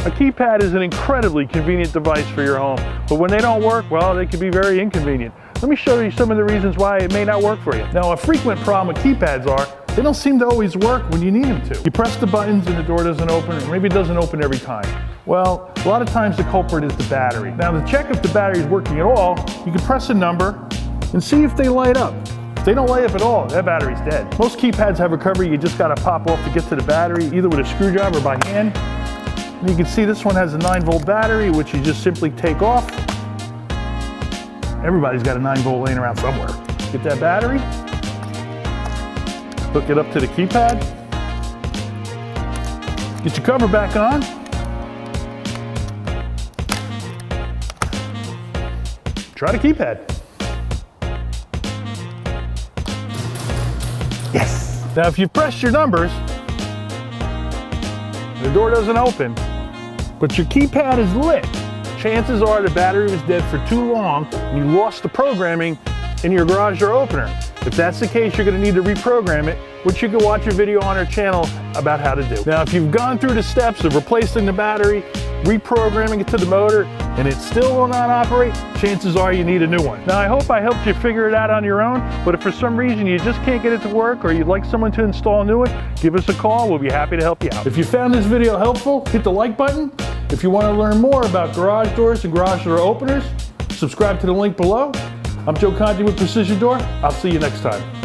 A keypad is an incredibly convenient device for your home, but when they don't work, well, they can be very inconvenient. Let me show you some of the reasons why it may not work for you. Now, a frequent problem with keypads are they don't seem to always work when you need them to. You press the buttons and the door doesn't open, or maybe it doesn't open every time. Well, a lot of times the culprit is the battery. Now, to check if the battery is working at all, you can press a number and see if they light up. If they don't light up at all, that battery's dead. Most keypads have a cover you just gotta pop off to get to the battery, either with a screwdriver or by hand. And you can see this one has a 9-volt battery, which you just simply take off. Everybody's got a 9-volt laying around somewhere. Get that battery, hook it up to the keypad, get your cover back on, try the keypad. Yes! Now if you press your numbers, the door doesn't open, but your keypad is lit. Chances are the battery was dead for too long and you lost the programming in your garage door opener. If that's the case, you're going to need to reprogram it, which you can watch a video on our channel about how to do. Now, if you've gone through the steps of replacing the battery, reprogramming it to the motor, and it still will not operate, chances are you need a new one. Now, I hope I helped you figure it out on your own, but if for some reason you just can't get it to work or you'd like someone to install a new one, give us a call. We'll be happy to help you out. If you found this video helpful, hit the like button. If you want to learn more about garage doors and garage door openers, subscribe to the link below. I'm Joe Conti with Precision Door. I'll see you next time.